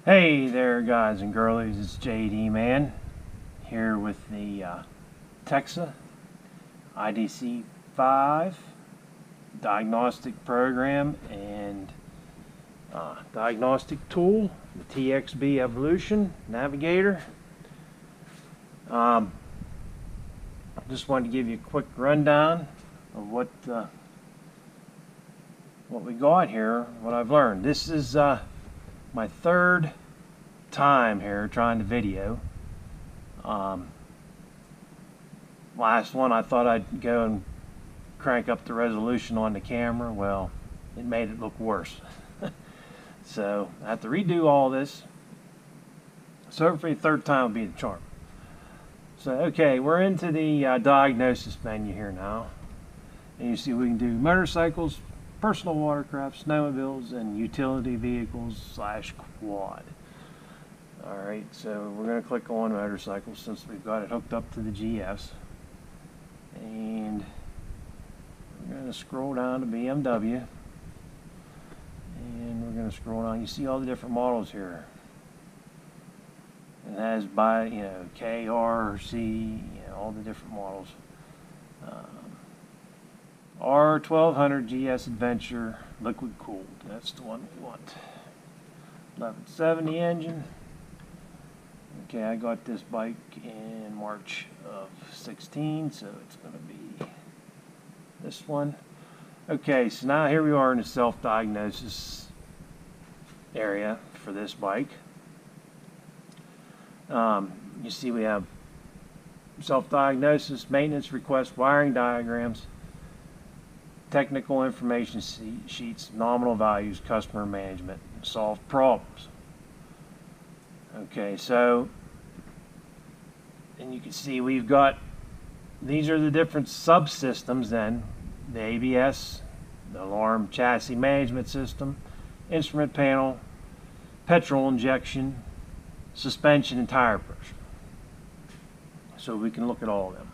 Hey there guys and girlies, it's JD Man here with the TEXA IDC5 diagnostic program and diagnostic tool, the TXBe Evolution Navigator. Just wanted to give you a quick rundown of what we got here, what I've learned. This is my third time here trying to video. Last one I thought I'd go and crank up the resolution on the camera. Well, it made it look worse. So I have to redo all this. So hopefully the third time will be the charm. So okay, we're into the diagnosis menu here now. And you see we can do motorcycles, personal watercraft, snowmobiles, and utility vehicles / quad. Alright, so we're going to click on motorcycles since we've got it hooked up to the GS. And we're going to scroll down to BMW. And we're going to scroll down. You see all the different models here. It has by, K, R, C, all the different models. R1200GSA Adventure liquid cooled. That's the one we want. 1170 engine. Okay, I got this bike in March of 16, so it's going to be this one. Okay, so now here we are in the self-diagnosis area for this bike. You see we have self-diagnosis, maintenance request, wiring diagrams, technical information sheets, nominal values, customer management, solved problems. Okay, so, and you can see we've got, these are the different subsystems then, the ABS, the alarm chassis management system, instrument panel, petrol injection, suspension, and tire pressure. So we can look at all of them.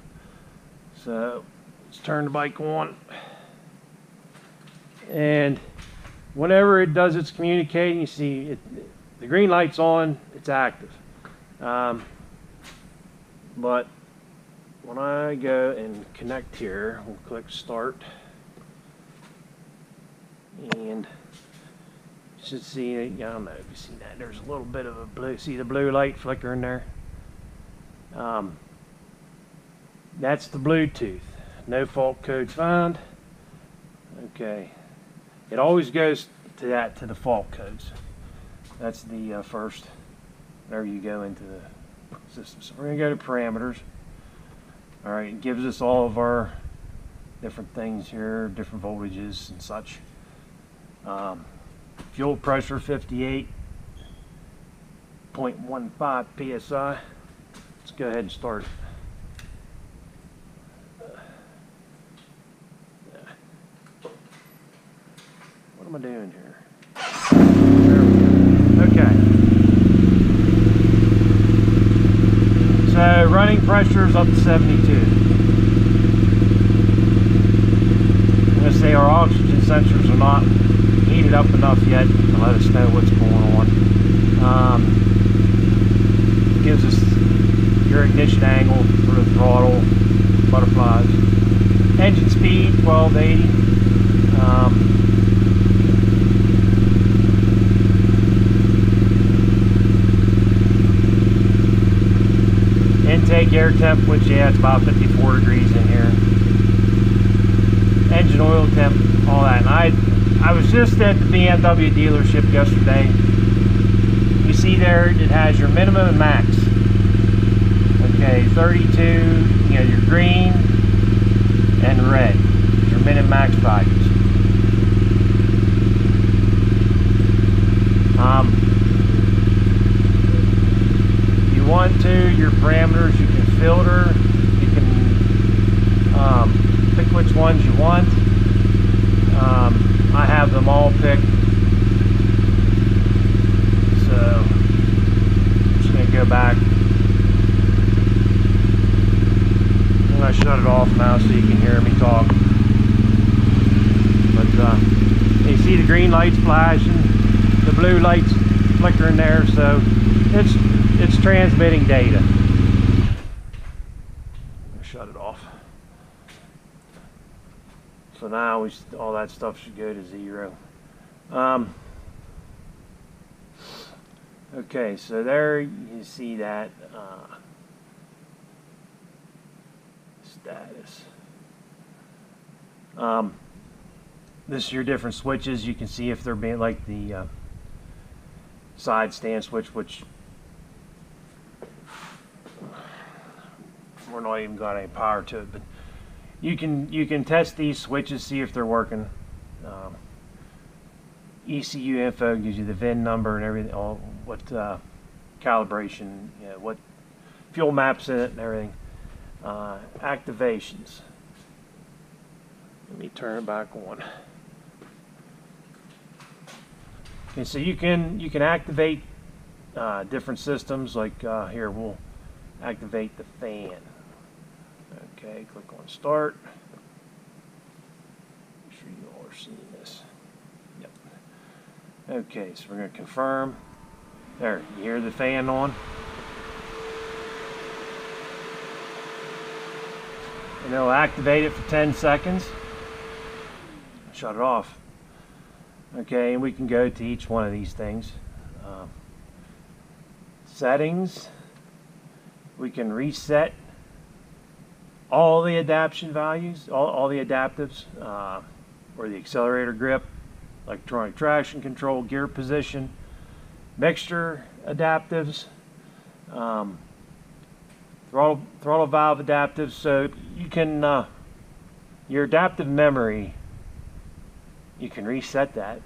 So let's turn the bike on. And whenever it does its communicating, you see the green light's on, it's active. But when I go and connect here, we'll click start. And you should see, I don't know if you see that, there's a little bit of a blue, see the blue light flickering there? That's the Bluetooth. No fault codes found. Okay. It always goes to the fault codes. That's the first, there you go into the system. So we're going to go to parameters. Alright, it gives us all of our different things here, different voltages and such. Fuel pressure 58.15 psi. Let's go ahead and start it. What am I doing here? There we go. Okay. So running pressure is up to 72. I'm going to say our oxygen sensors are not heated up enough yet to let us know what's going on. Gives us your ignition angle for the throttle, butterflies. Engine speed 1280. Intake air temp, which it's about 54 degrees in here. Engine oil temp, all that. And I was just at the BMW dealership yesterday. You see there, it has your minimum and max. Okay, 32, your green and red, your min and max values. You want to, your parameters, you can filter, you can pick which ones you want. I have them all picked. So I'm just going to go back. I'm going to shut it off now so you can hear me talk. But you see the green lights flashing, the blue lights flicker in there, so it's transmitting data. Shut it off. So now all that stuff should go to 0. Okay, so there you see that status. This is your different switches. You can see if they're being like the side stand switch, which we're not even got any power to it, but you can test these switches, see if they're working. ECU info gives you the VIN number and everything, all what calibration, what fuel maps in it and everything. Activations. Let me turn it back on. Okay, so you can activate different systems. Like here, we'll activate the fan. Okay, click on start. Make sure you all are seeing this. Yep. Okay, so we're going to confirm. There, you hear the fan on. And it'll activate it for 10 seconds. Shut it off. Okay, and we can go to each one of these things. Settings. We can reset all the adaptation values, all the adaptives, or the accelerator grip, electronic traction control, gear position, mixture adaptives, throttle valve adaptives. So you can, your adaptive memory, you can reset that.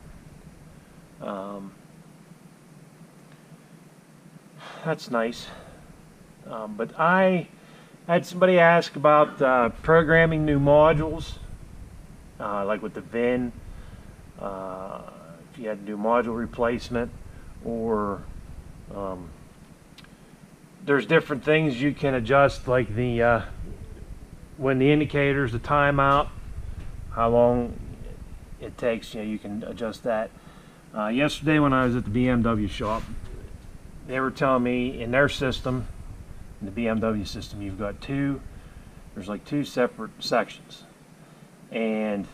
That's nice. But I had somebody ask about programming new modules, like with the VIN, if you had to do module replacement, or there's different things you can adjust, like the when the indicator's the timeout, how long it takes, you can adjust that. Yesterday when I was at the BMW shop, they were telling me in their system, in the BMW system, you've got there's like two separate sections, and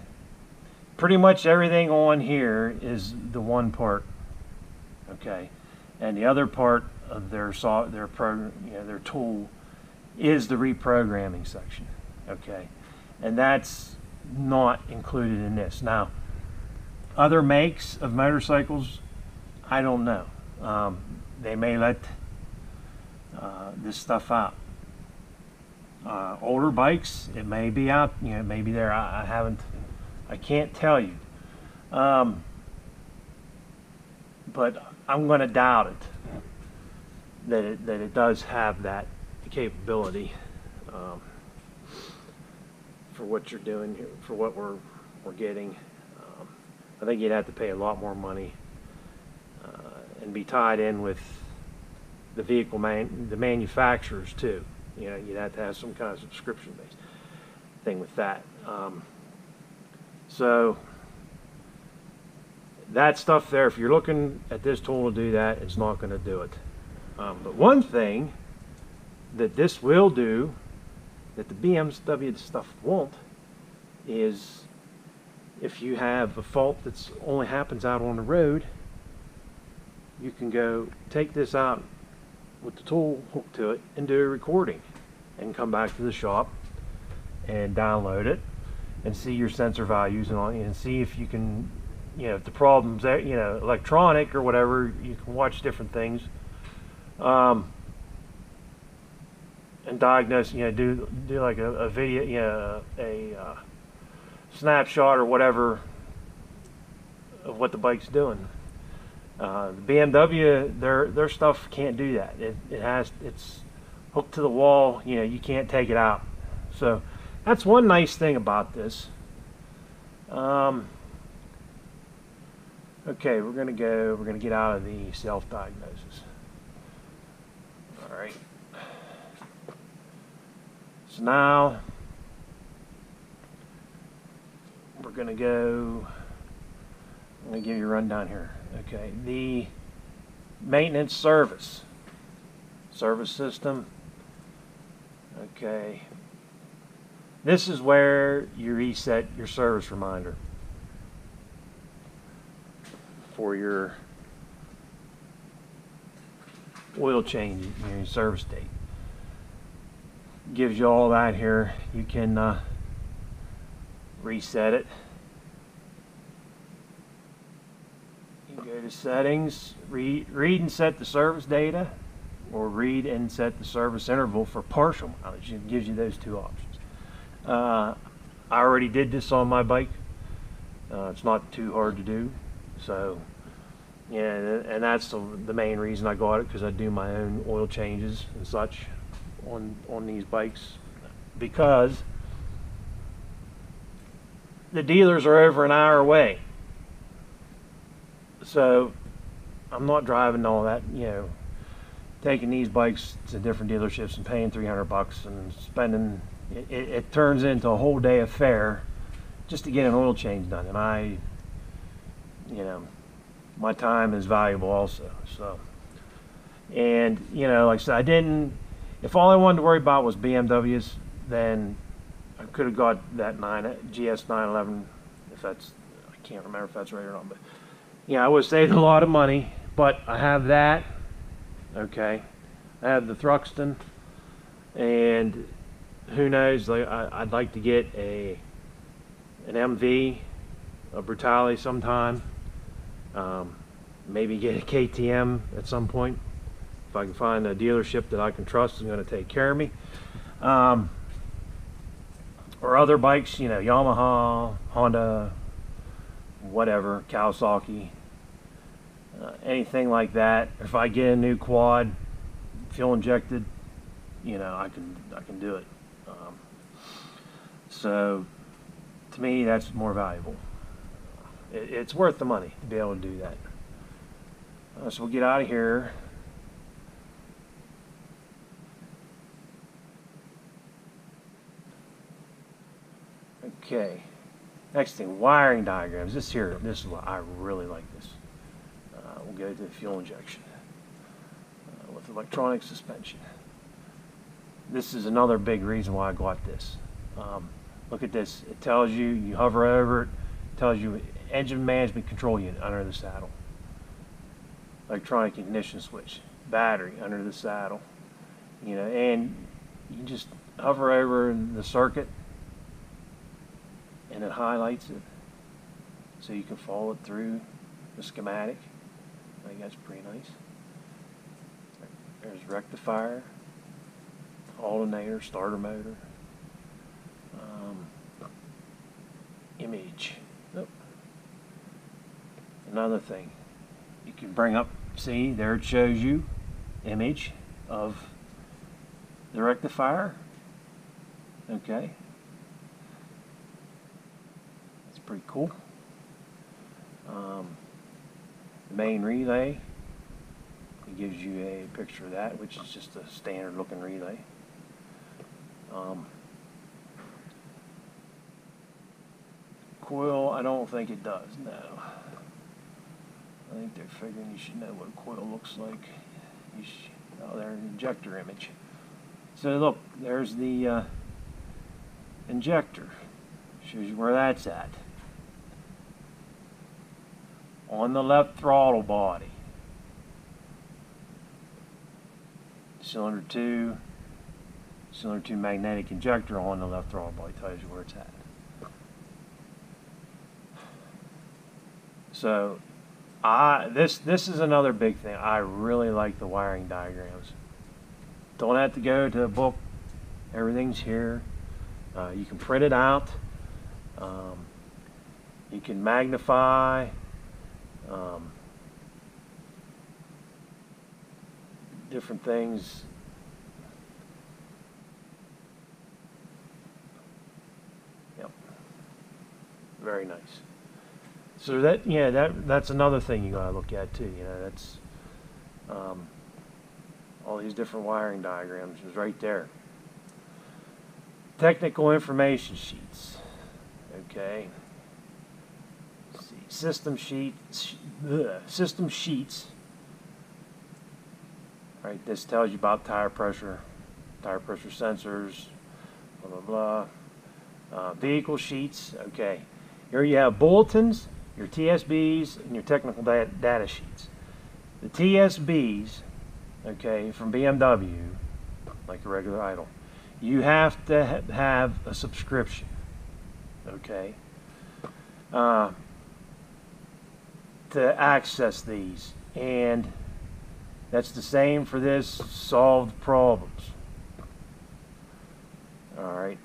pretty much everything on here is the one part, okay, and the other part of their tool is the reprogramming section, okay, and that's not included in this. Now, other makes of motorcycles, I don't know. They may let this stuff out. Older bikes, it may be out, it may be there. I can't tell you. But I'm going to doubt it, that it does have that capability for what you're doing here, for what we're getting. I think you'd have to pay a lot more money and be tied in with the vehicle the manufacturers too. You'd have to have some kind of subscription-based thing with that. So that stuff there, if you're looking at this tool to do that, it's not going to do it. But one thing that this will do that the BMW stuff won't is, if you have a fault that's only happens out on the road, you can go take this out with the tool hooked to it and do a recording and come back to the shop and download it and see your sensor values and all, and see if you can, if the problem's there, electronic or whatever, you can watch different things and diagnose, do like a video, a snapshot or whatever of what the bike's doing. The BMW, their stuff can't do that. It's hooked to the wall. You can't take it out. So that's one nice thing about this. Okay, we're gonna get out of the self-diagnosis. All right. So now we're gonna go. I'm gonna give you a rundown here. Okay, maintenance service system. Okay, this is where you reset your service reminder for your oil change, your service date. Gives you all that here. You can reset it. You can go to settings, read and set the service data, or read and set the service interval for partial mileage. It gives you those two options. I already did this on my bike. It's not too hard to do. So yeah, and that's the main reason I got it, because I do my own oil changes and such on these bikes, because the dealers are over an hour away. So I'm not driving all that, you know, taking these bikes to different dealerships and paying $300 and spending, it turns into a whole day affair just to get an oil change done. And you know, my time is valuable also. So, and you know, like I said, if all I wanted to worry about was BMWs, then I could have got that GS 911, if that's, I can't remember if that's right or not, but yeah, I would have saved a lot of money. But I have that, okay, I have the Thruxton, and who knows, like I'd like to get an MV, a Brutale sometime, maybe get a KTM at some point. If I can find a dealership that I can trust is going to take care of me. Or other bikes, you know, Yamaha, Honda, whatever, Kawasaki, anything like that. If I get a new quad, fuel injected, you know, I can do it. So to me, that's more valuable. It's worth the money to be able to do that. So we'll get out of here. Okay, next thing, wiring diagrams. This is what I really like this. We'll go to the fuel injection with electronic suspension. This is another big reason why I got this. Look at this. It tells you, you hover over it, tells you engine management control unit under the saddle, electronic ignition switch, battery under the saddle, you know, and you just hover over the circuit and it highlights it so you can follow it through the schematic. I think that's pretty nice. There's rectifier, alternator, starter motor, image. Oh. Another thing, you can bring up, see there it shows you image of the rectifier. Okay, that's pretty cool. The main relay, it gives you a picture of that, which is just a standard looking relay. Coil, I don't think it does, no. I think they're figuring you should know what a coil looks like. Oh, there's an injector image. So look, there's the injector. Shows you where that's at. On the left throttle body. Cylinder 2 magnetic injector on the left throttle body tells you where it's at. So this is another big thing. I really like the wiring diagrams. Don't have to go to a book. Everything's here. You can print it out. You can magnify. Different things. Yep. Very nice. So that's another thing you gotta look at too. You know, that's all these different wiring diagrams is right there. Technical information sheets. Okay. Let's see. System sheets. Right, this tells you about tire pressure sensors, blah blah blah. Vehicle sheets. Okay, here you have bulletins, your TXBes, and your technical data sheets. The TXBes, okay, from BMW, like a regular idle, you have to have a subscription, okay, to access these. And that's the same for this solved problems. All right,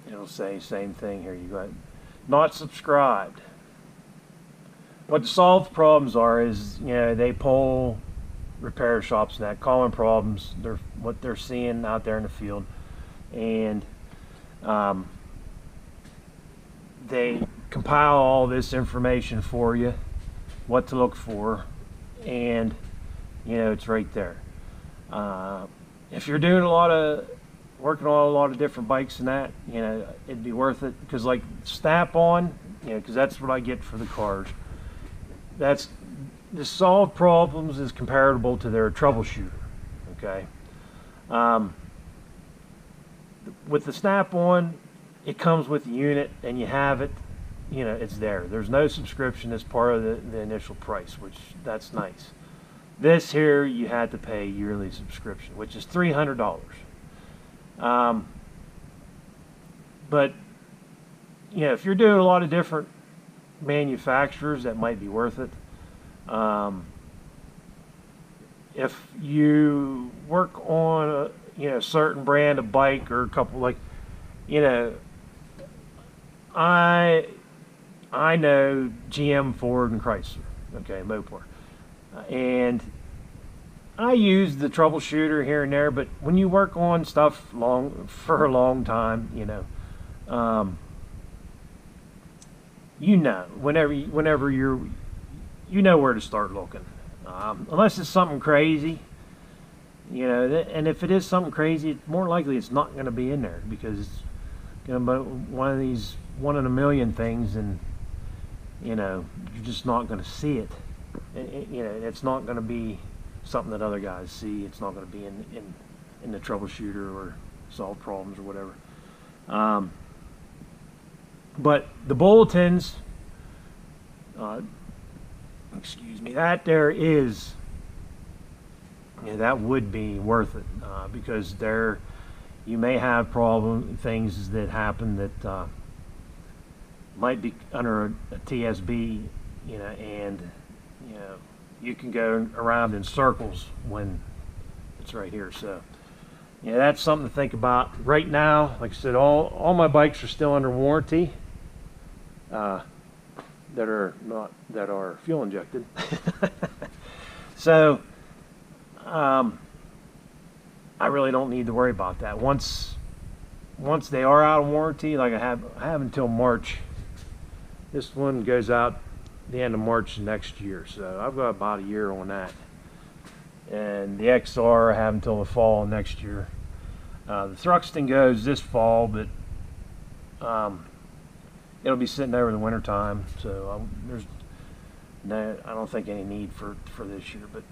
it'll say same thing here. You got not subscribed. What the solved problems are is, you know, they poll repair shops and that common problems. They're what they're seeing out there in the field, and they compile all this information for you, what to look for, and you know, it's right there. If you're doing working on a lot of different bikes and that, you know, it'd be worth it, because like Snap-on, you know, because that's what I get for the cars. That's the solved problems is comparable to their troubleshooter. Okay. With the Snap-on, it comes with the unit and you have it. You know, it's there. There's no subscription as part of the initial price, which that's nice. This here, you had to pay yearly subscription, which is $300. But you know, if you're doing a lot of different manufacturers, that might be worth it. If you work on a certain brand of bike or a couple, like, you know, I know GM, Ford, and Chrysler, okay, Mopar, and I use the troubleshooter here and there. But when you work on stuff for a long time, you know, whenever you know where to start looking, unless it's something crazy, you know. And if it is something crazy, more likely it's not going to be in there, because it's going to be one in a million things, and you know, you're just not going to see it. You know, it's not going to be something that other guys see. It's not going to be in the troubleshooter or solve problems or whatever. But the bulletins, excuse me, that there is, you know, that would be worth it, because there you may have things that happen that might be under a TXBe, you know, and you know, you can go around in circles when it's right here. So yeah, that's something to think about. Right now, like I said, all my bikes are still under warranty, that are fuel injected. So I really don't need to worry about that. Once they are out of warranty, like I have until March. This one goes out the end of March next year, so I've got about a year on that. And the XR I have until the fall next year. The Thruxton goes this fall, but it'll be sitting over the winter time, so I don't think any need for this year. But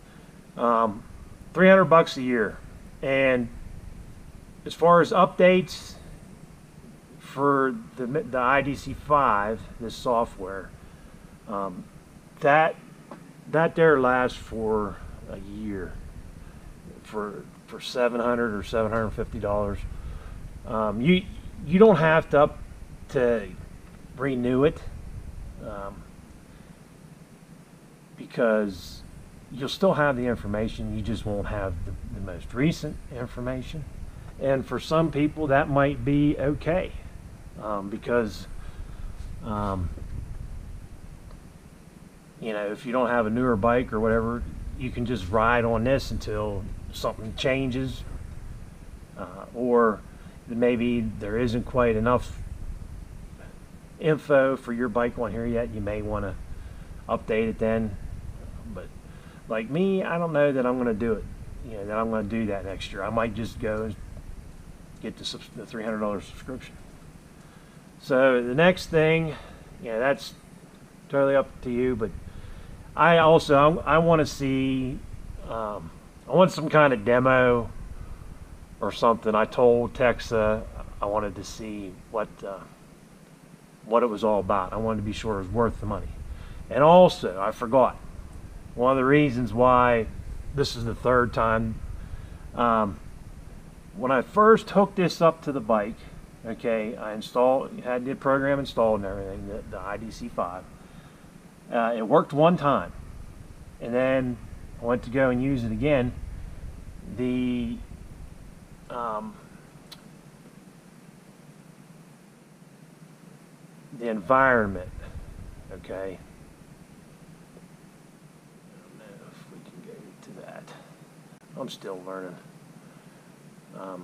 $300 a year. And as far as updates for the IDC5, this software, that there lasts for a year for $700 or $750. You don't have to renew it, because you'll still have the information. You just won't have the most recent information. And for some people that might be okay, because you know, if you don't have a newer bike or whatever, you can just ride on this until something changes, or maybe there isn't quite enough info for your bike on here yet. You may want to update it then. But like me, I don't know that I'm going to do it. You know, that I'm going to do that next year. I might just go and get the $300 subscription. So the next thing, yeah, that's totally up to you. But I want to see a I want some kind of demo or something. I told TEXA I wanted to see what it was all about. I wanted to be sure it was worth the money. And also, I forgot, one of the reasons why this is the third time, when I first hooked this up to the bike, okay, I had the program installed and everything, the IDC5. It worked one time, and then I went to go and use it again. The environment, okay. I don't know if we can go to that. I'm still learning. Yeah.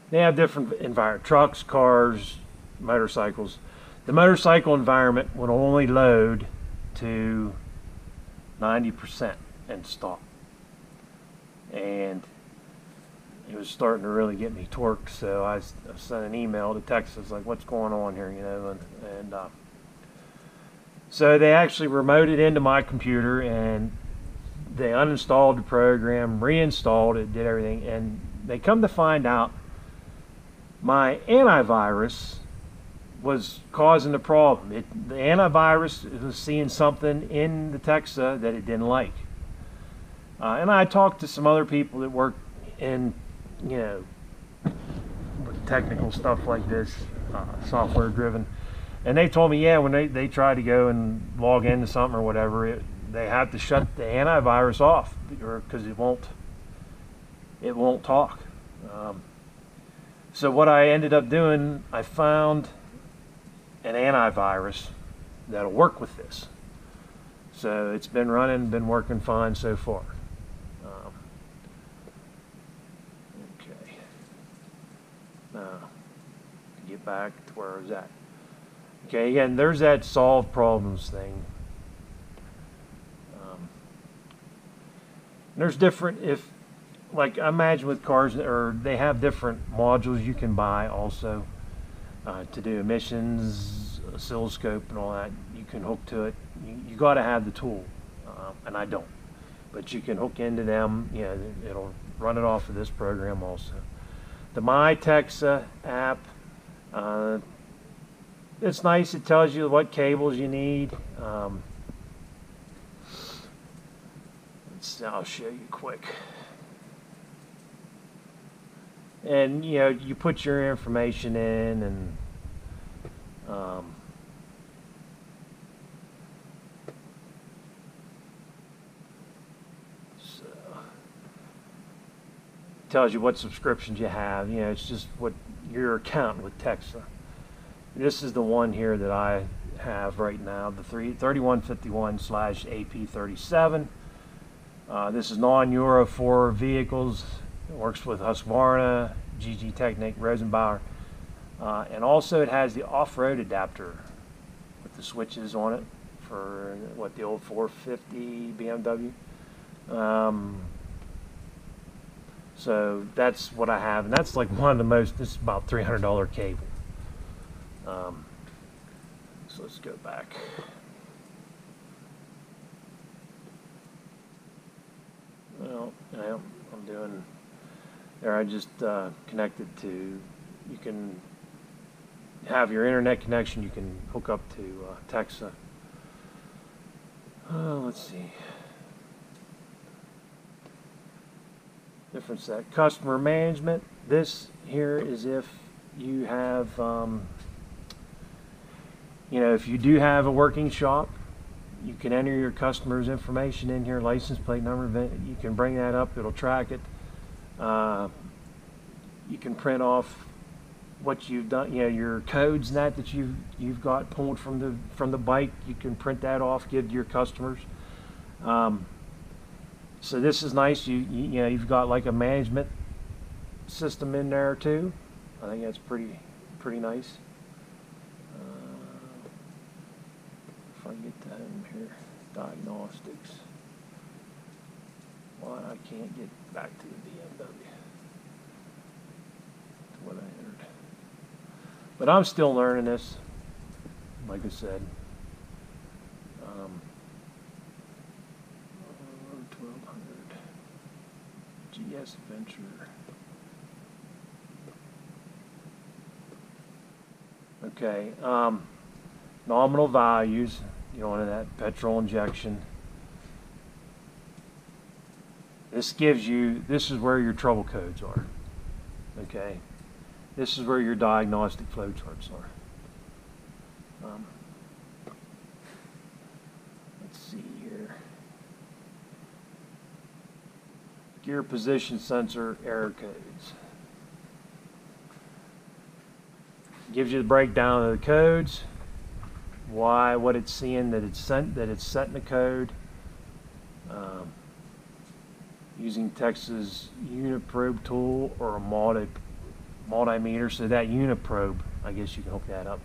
They have different environment, trucks, cars, motorcycles. The motorcycle environment would only load to 90% and stop. And it was starting to really get me torqued, so I sent an email to Texas, like, what's going on here, you know, and so they actually remoted into my computer, and they uninstalled the program, reinstalled it, did everything, and they come to find out my antivirus was causing the problem. The antivirus was seeing something in the TEXA that it didn't like. And I talked to some other people that work in, you know, with technical stuff like this, software driven, and they told me, yeah, when they try to go and log into something or whatever, they have to shut the antivirus off, or because it won't talk. So what I ended up doing, I found an antivirus that'll work with this. So it's been running, been working fine so far. Okay. Now, to get back to where I was at. Okay, again, there's that solve problems thing. There's different, like I imagine with cars, or they have different modules you can buy also to do emissions, oscilloscope, and all that. You can hook to it. You got to have the tool, and I don't. But you can hook into them. Yeah, it'll run it off of this program also. The My TEXA app. It's nice. It tells you what cables you need. I'll show you quick. And you know, you put your information in, and so it tells you what subscriptions you have. You know, it's just what your account with TEXA. This is the one here that I have right now, the 3151/AP37. This is non-Euro 4 vehicles. It works with Husqvarna, GG Technic, Rosenbauer, and also it has the off-road adapter with the switches on it for what, the old 450 BMW. So that's what I have, and that's like one of the most. This is about $300 cable. So let's go back. Well, I'm doing there. I just connected to. You can have your internet connection. You can hook up to TEXA. Let's see. Different set. Customer management. This here is if you have, you know, if you do have a working shop, you can enter your customer's information in here, license plate number. You can bring that up. It'll track it. You can print off what you've done. You know, your codes and that you've got pulled from the bike. You can print that off, give to your customers. So this is nice. You know, you've got like a management system in there too. I think that's pretty nice. If I get that in here, Diagnostics. Why I can't get back to the BMW. To what I entered. But I'm still learning this. Like I said. GS Venture. Okay, nominal values, you know, that petrol injection. This gives you, this is where your trouble codes are. Okay, this is where your diagnostic flowcharts are. Let's see here. Gear position sensor error codes. Gives you the breakdown of the codes, why, what it's seeing that it's sent, that it's setting the code. Using TEXA's unit probe tool or a multimeter. So that unit probe, I guess you can hook that up.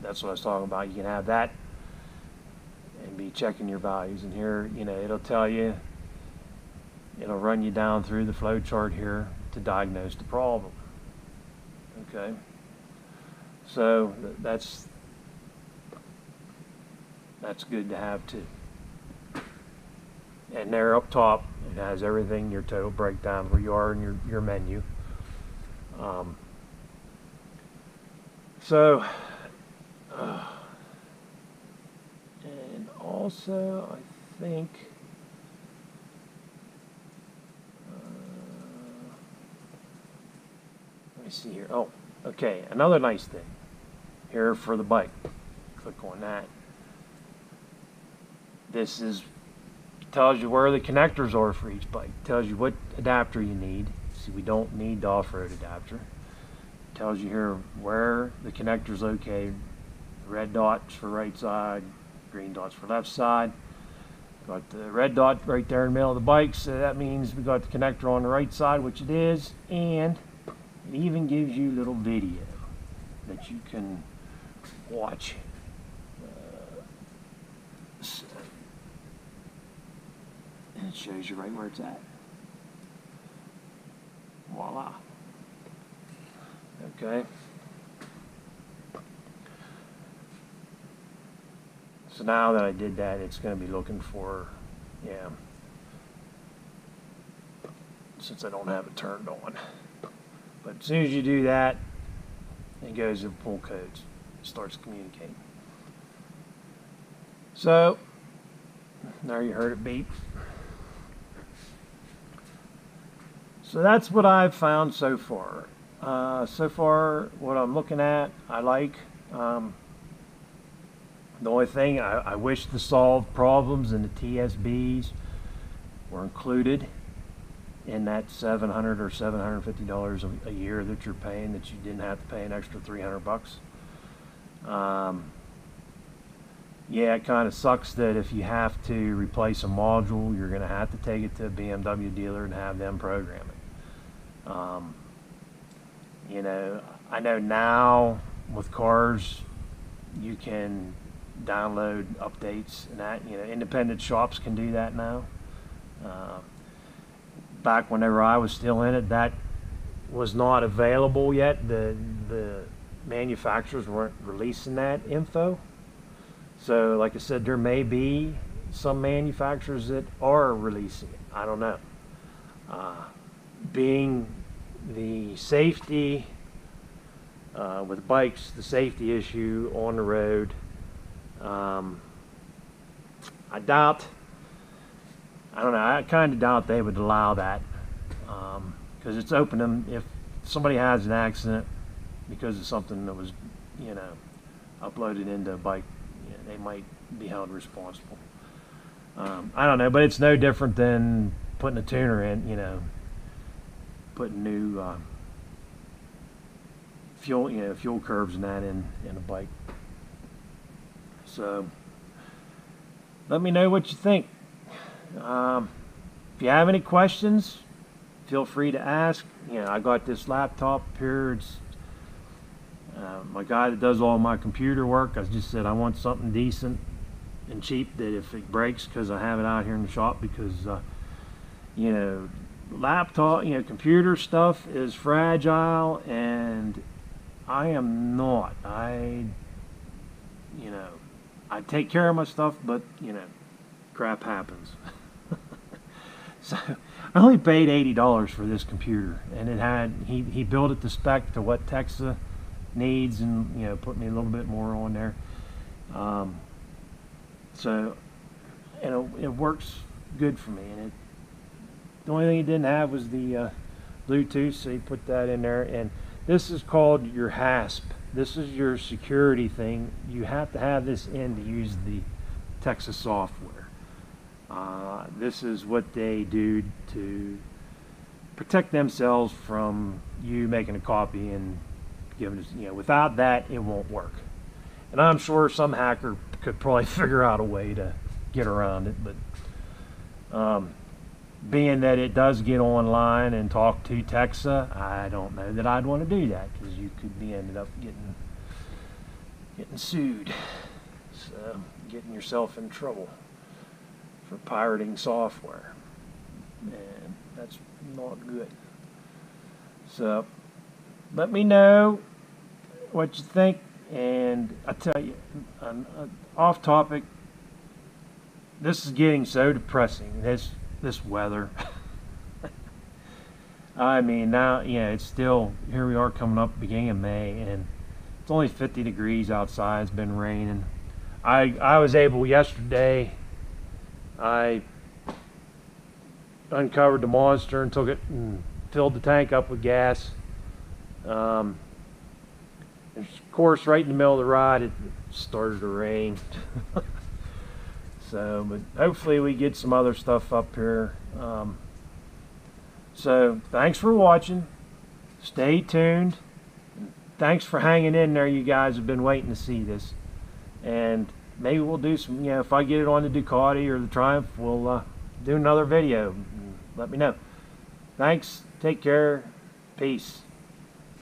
That's what I was talking about. You can have that and be checking your values. And here, you know, it'll tell you, it'll run you down through the flow chart here to diagnose the problem. Okay. So that's good to have too. And there up top, it has everything, your total breakdown, where you are in your menu. And also, I think, let me see here. Oh, okay, another nice thing here for the bike. Click on that. This is tells you where the connectors are for each bike. Tells you what adapter you need. See, we don't need the off-road adapter. Tells you here where the connector's located. Red dots for right side, green dots for left side. Got the red dot right there in the middle of the bike, so that means we got the connector on the right side, which it is, and it even gives you a little video that you can watch. It shows you right where it's at. Voila. Okay. So now that I did that, it's going to be looking for, yeah, since I don't have it turned on. But as soon as you do that, it goes to pull codes. It starts communicating. So, there you heard it beep. So that's what I've found so far. So far, what I'm looking at, I like. The only thing, I wish the solved problems and the TXBes were included in that $700 or $750 a year that you're paying, that you didn't have to pay an extra $300. Yeah, it kind of sucks that if you have to replace a module, you're going to have to take it to a BMW dealer and have them program it. You know, I know now with cars you can download updates and that, you know, independent shops can do that now. Back whenever I was still in it, that was not available yet. The manufacturers weren't releasing that info. So like I said, there may be some manufacturers that are releasing it. I don't know. Being the safety with bikes, the safety issue on the road, I doubt, I don't know, I kind of doubt they would allow that, because it's open them. If somebody has an accident because of something that was, you know, uploaded into a bike, you know, they might be held responsible. I don't know, but it's no different than putting a tuner in, you know, putting new fuel, you know, fuel curves and that in a bike. So let me know what you think. If you have any questions, feel free to ask. You know, I got this laptop here. It's my guy that does all my computer work. I just said I want something decent and cheap, that if it breaks, because I have it out here in the shop, because you know, laptop, you know, computer stuff is fragile, and I am not. You know, I take care of my stuff, but you know, crap happens. So I only paid $80 for this computer, and it had he built it to spec to what TEXA needs, and you know, put me a little bit more on there. So you know, it works good for me, and the only thing it didn't have was the Bluetooth, so you put that in there. And this is called your HASP. This is your security thing. You have to have this in to use the TEXA software. This is what they do to protect themselves from you making a copy and giving it, you know, without that it won't work. And I'm sure some hacker could probably figure out a way to get around it, but being that it does get online and talk to TEXA, I don't know that I'd want to do that, because you could be ended up getting sued, so getting yourself in trouble for pirating software, and that's not good. So let me know what you think, and I tell you, off topic, this is getting so depressing, this weather. I mean, now, yeah, it's still, here we are coming up beginning of May, and it's only 50 degrees outside. It's been raining. I was able yesterday, I uncovered the Monster and took it and filled the tank up with gas. And of course, right in the middle of the ride, it started to rain. So, but hopefully we get some other stuff up here. So thanks for watching. Stay tuned. Thanks for hanging in there. You guys have been waiting to see this, and maybe we'll do some, you know, if I get it on the Ducati or the Triumph, we'll do another video. Let me know. Thanks. Take care. Peace.